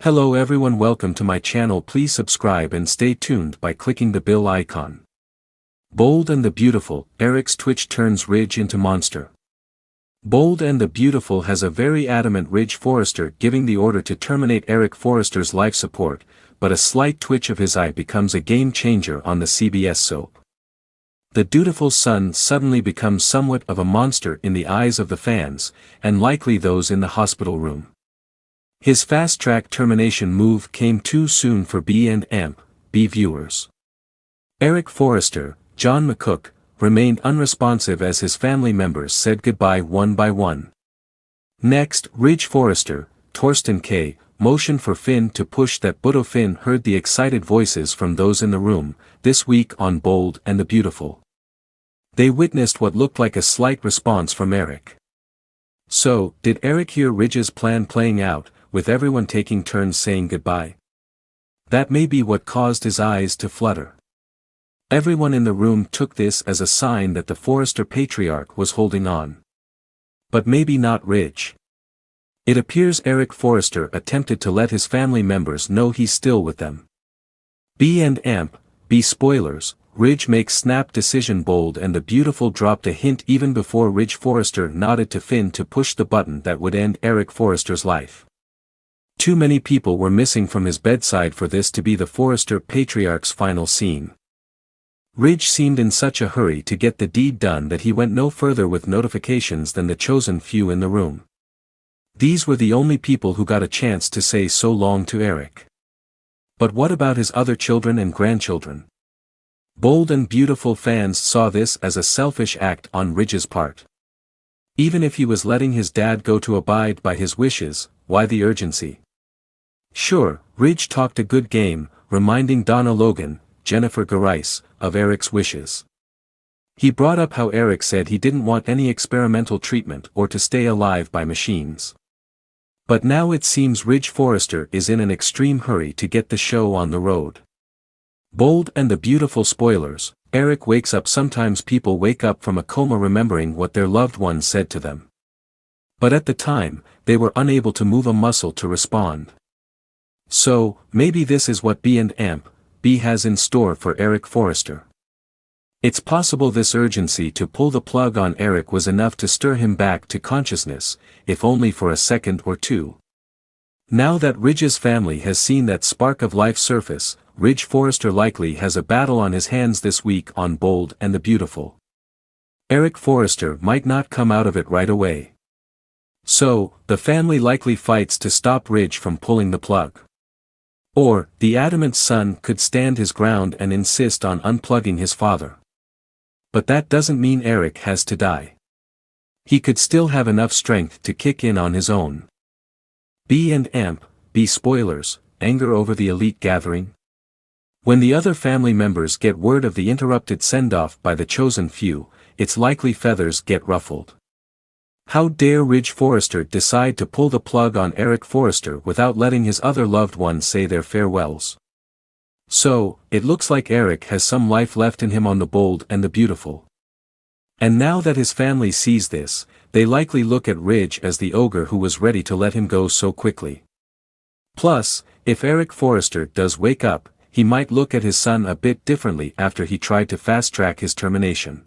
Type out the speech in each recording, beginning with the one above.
Hello everyone, welcome to my channel. Please subscribe and stay tuned by clicking the bell icon. Bold and the Beautiful, Eric's twitch turns Ridge into monster. Bold and the Beautiful has a very adamant Ridge Forrester giving the order to terminate Eric Forrester's life support, but a slight twitch of his eye becomes a game changer on the CBS soap. The dutiful son suddenly becomes somewhat of a monster in the eyes of the fans, and likely those in the hospital room. His fast-track termination move came too soon for B&M viewers. Eric Forrester, John McCook, remained unresponsive as his family members said goodbye one by one. Next, Ridge Forrester, Torsten K., motioned for Finn to push that but Finn heard the excited voices from those in the room, this week on Bold and the Beautiful. They witnessed what looked like a slight response from Eric. So, did Eric hear Ridge's plan playing out, with everyone taking turns saying goodbye? That may be what caused his eyes to flutter. Everyone in the room took this as a sign that the Forrester patriarch was holding on. But maybe not Ridge. It appears Eric Forrester attempted to let his family members know he's still with them. B&M spoilers, Ridge makes snap decision. Bold and the Beautiful dropped a hint even before Ridge Forrester nodded to Finn to push the button that would end Eric Forrester's life. Too many people were missing from his bedside for this to be the Forrester patriarch's final scene. Ridge seemed in such a hurry to get the deed done that he went no further with notifications than the chosen few in the room. These were the only people who got a chance to say so long to Eric. But what about his other children and grandchildren? Bold and Beautiful fans saw this as a selfish act on Ridge's part. Even if he was letting his dad go to abide by his wishes, why the urgency? Sure, Ridge talked a good game, reminding Donna Logan, Jennifer Garais, of Eric's wishes. He brought up how Eric said he didn't want any experimental treatment or to stay alive by machines. But now it seems Ridge Forrester is in an extreme hurry to get the show on the road. Bold and the Beautiful spoilers, Eric wakes up. Sometimes people wake up from a coma remembering what their loved ones said to them. But at the time, they were unable to move a muscle to respond. So, maybe this is what B&M has in store for Eric Forrester. It's possible this urgency to pull the plug on Eric was enough to stir him back to consciousness, if only for a second or two. Now that Ridge's family has seen that spark of life surface, Ridge Forrester likely has a battle on his hands this week on Bold and the Beautiful. Eric Forrester might not come out of it right away. So, the family likely fights to stop Ridge from pulling the plug. Or, the adamant son could stand his ground and insist on unplugging his father. But that doesn't mean Eric has to die. He could still have enough strength to kick in on his own. B&M spoilers, anger over the elite gathering. When the other family members get word of the interrupted send-off by the chosen few, it's likely feathers get ruffled. How dare Ridge Forrester decide to pull the plug on Eric Forrester without letting his other loved ones say their farewells? So, it looks like Eric has some life left in him on the Bold and the Beautiful. And now that his family sees this, they likely look at Ridge as the ogre who was ready to let him go so quickly. Plus, if Eric Forrester does wake up, he might look at his son a bit differently after he tried to fast-track his termination.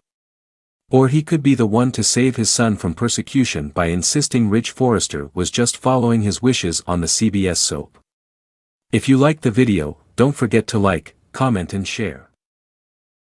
Or he could be the one to save his son from persecution by insisting Ridge Forrester was just following his wishes on the CBS soap. If you liked the video, don't forget to like, comment and share.